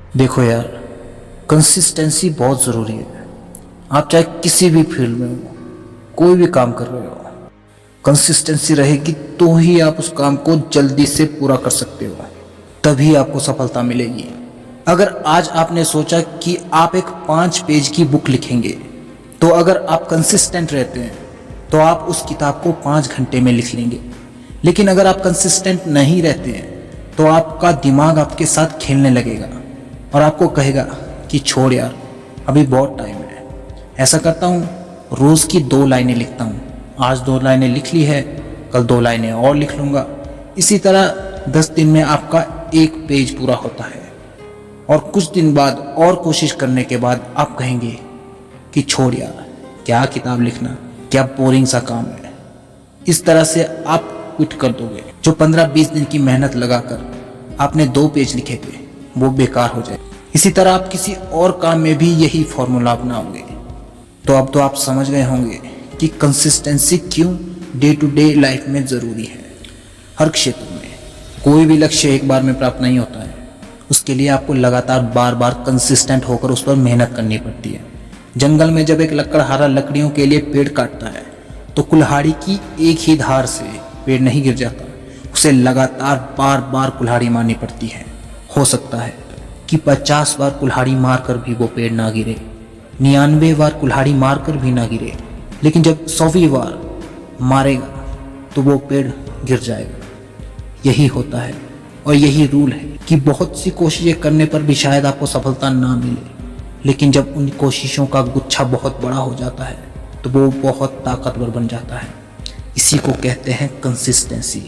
देखो यार, कंसिस्टेंसी बहुत ज़रूरी है। आप चाहे किसी भी फील्ड में हो, कोई भी काम कर रहे हो, कंसिस्टेंसी रहेगी तो ही आप उस काम को जल्दी से पूरा कर सकते हो, तभी आपको सफलता मिलेगी। अगर आज आपने सोचा कि आप एक 5 पेज की बुक लिखेंगे, तो अगर आप कंसिस्टेंट रहते हैं तो आप उस किताब को 5 घंटे में लिख लेंगे। लेकिन अगर आप कंसिस्टेंट नहीं रहते हैं तो आपका दिमाग आपके साथ खेलने लगेगा और आपको कहेगा कि छोड़ यार, अभी बहुत टाइम है। ऐसा करता हूँ, रोज़ की 2 लाइनें लिखता हूँ। आज 2 लाइनें लिख ली है, कल 2 लाइनें और लिख लूँगा। इसी तरह 10 दिन में आपका 1 पेज पूरा होता है और कुछ दिन बाद और कोशिश करने के बाद आप कहेंगे कि छोड़ यार, क्या किताब लिखना, क्या बोरिंग सा काम है। इस तरह से आप क्विट कर दोगे। जो 15-20 दिन की मेहनत लगाकर आपने 2 पेज लिखे थे, वो बेकार हो जाए। इसी तरह आप किसी और काम में भी यही फॉर्मूला अपनाओगे। तो अब तो आप समझ गए होंगे कि कंसिस्टेंसी क्यों डे टू डे लाइफ में ज़रूरी है। हर क्षेत्र में कोई भी लक्ष्य एक बार में प्राप्त नहीं होता है। उसके लिए आपको लगातार बार बार कंसिस्टेंट होकर उस पर मेहनत करनी पड़ती है। जंगल में जब एक लकड़हारा लकड़ियों के लिए पेड़ काटता है तो कुल्हाड़ी की एक ही धार से पेड़ नहीं गिर जाता, उसे लगातार बार बार कुल्हाड़ी मारनी पड़ती है। हो सकता है कि 50 बार कुल्हाड़ी मारकर भी वो पेड़ ना गिरे, 99 बार कुल्हाड़ी मारकर भी ना गिरे, लेकिन जब 100वीं बार मारेगा तो वो पेड़ गिर जाएगा। यही होता है और यही रूल है कि बहुत सी कोशिशें करने पर भी शायद आपको सफलता ना मिले, लेकिन जब उन कोशिशों का गुच्छा बहुत बड़ा हो जाता है तो वो बहुत ताकतवर बन जाता है। इसी को कहते हैं कंसिस्टेंसी।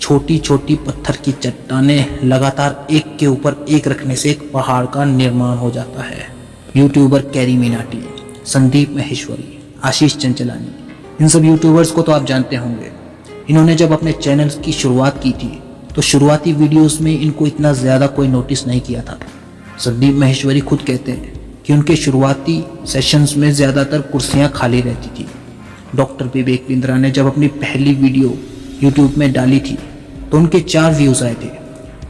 छोटी छोटी पत्थर की चट्टानें लगातार एक के ऊपर एक रखने से एक पहाड़ का निर्माण हो जाता है। यूट्यूबर कैरी मिनाटी, संदीप माहेश्वरी, आशीष चंचलानी, इन सब यूट्यूबर्स को तो आप जानते होंगे। इन्होंने जब अपने चैनल की शुरुआत की थी तो शुरुआती वीडियोस में इनको इतना ज़्यादा कोई नोटिस नहीं किया था। संदीप माहेश्वरी खुद कहते हैं कि उनके शुरुआती सेशंस में ज़्यादातर कुर्सियां खाली रहती थी। डॉक्टर विवेक बिंद्रा ने जब अपनी पहली वीडियो यूट्यूब में डाली थी तो उनके 4 व्यूज़ आए थे।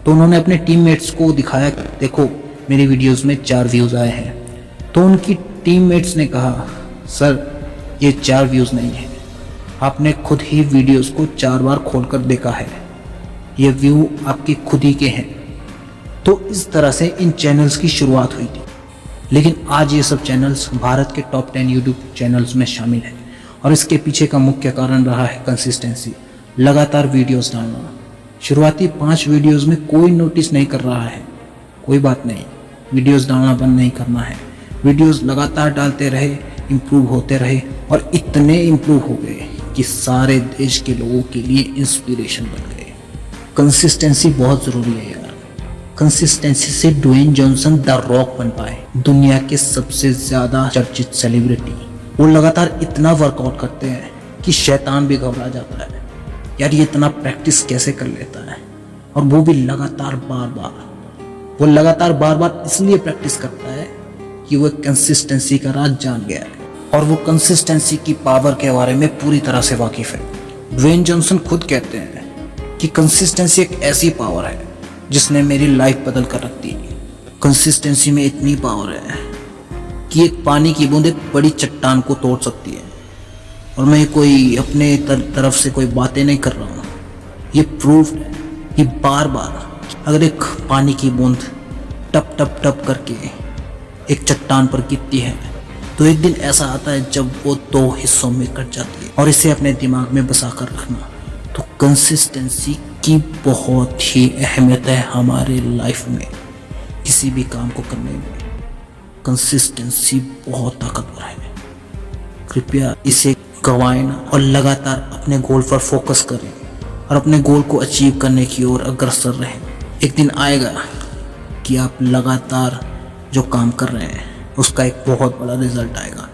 तो उन्होंने अपने टीममेट्स को दिखाया, देखो मेरी वीडियोस में 4 व्यूज़ आए हैं। तो उनकी टीममेट्स ने कहा, सर ये 4 व्यूज़ नहीं है, आपने खुद ही वीडियोस को 4 बार खोलकर देखा है, ये व्यू आपके खुद ही के हैं। तो इस तरह से इन चैनल्स की शुरुआत हुई थी। लेकिन आज ये सब चैनल्स भारत के टॉप 10 यूट्यूब चैनल्स में शामिल है और इसके पीछे का मुख्य कारण रहा है कंसिस्टेंसी, लगातार वीडियोस डालना। शुरुआती 5 वीडियोस में कोई नोटिस नहीं कर रहा है, कोई बात नहीं, वीडियोस डालना बंद नहीं करना है। वीडियोस लगातार डालते रहे, इम्प्रूव होते रहे और इतने इम्प्रूव हो गए कि सारे देश के लोगों के लिए इंस्पिरेशन बन गए। कंसिस्टेंसी बहुत ज़रूरी है यार। कंसिस्टेंसी से ड्वेन जॉनसन द रॉक बन पाए, दुनिया के सबसे ज़्यादा चर्चित सेलिब्रिटी। वो लगातार इतना वर्कआउट करते हैं कि शैतान भी घबरा जाता है, यार ये इतना प्रैक्टिस कैसे कर लेता है। और वो भी लगातार बार बार, वो लगातार बार बार इसलिए प्रैक्टिस करता है कि वो कंसिस्टेंसी का राज जान गया है और वो कंसिस्टेंसी की पावर के बारे में पूरी तरह से वाकिफ है। ड्वेन जॉनसन खुद कहते हैं कि कंसिस्टेंसी एक ऐसी पावर है जिसने मेरी लाइफ बदल कर रख दी। कंसिस्टेंसी में इतनी पावर है कि एक पानी की बूंद एक बड़ी चट्टान को तोड़ सकती है। और मैं कोई अपने तरफ से कोई बातें नहीं कर रहा हूँ, ये प्रूफ है कि बार बार अगर एक पानी की बूंद टप टप टप करके एक चट्टान पर गिरती है तो एक दिन ऐसा आता है जब वो 2 हिस्सों में कट जाती है। और इसे अपने दिमाग में बसा कर रखना। तो कंसिस्टेंसी की बहुत ही अहमियत है हमारे लाइफ में। किसी भी काम को करने में कंसिस्टेंसी बहुत ताकतवर है। कृपया इसे गंवाएं ना और लगातार अपने गोल पर फोकस करें और अपने गोल को अचीव करने की ओर अग्रसर रहें। एक दिन आएगा कि आप लगातार जो काम कर रहे हैं उसका एक बहुत बड़ा रिजल्ट आएगा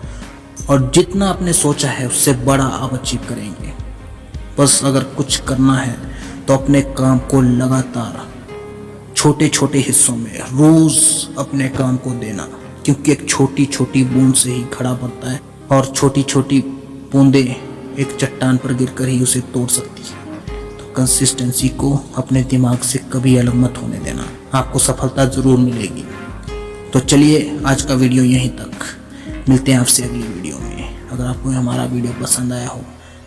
और जितना आपने सोचा है उससे बड़ा आप अचीव करेंगे। बस अगर कुछ करना है तो अपने काम को लगातार छोटे छोटे हिस्सों में रोज अपने काम को देना, क्योंकि एक छोटी छोटी बूंद से ही घड़ा बनता है और छोटी छोटी बूंदें एक चट्टान पर गिरकर ही उसे तोड़ सकती है। तो कंसिस्टेंसी को अपने दिमाग से कभी अलग मत होने देना, आपको सफलता जरूर मिलेगी। तो चलिए आज का वीडियो यहीं तक, मिलते हैं आपसे अगली वीडियो में। अगर आपको हमारा वीडियो पसंद आया हो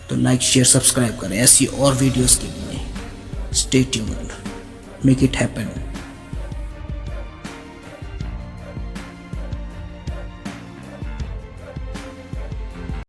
तो लाइक शेयर सब्सक्राइब करें ऐसी और वीडियोस के लिए। Stay tuned, make it happen.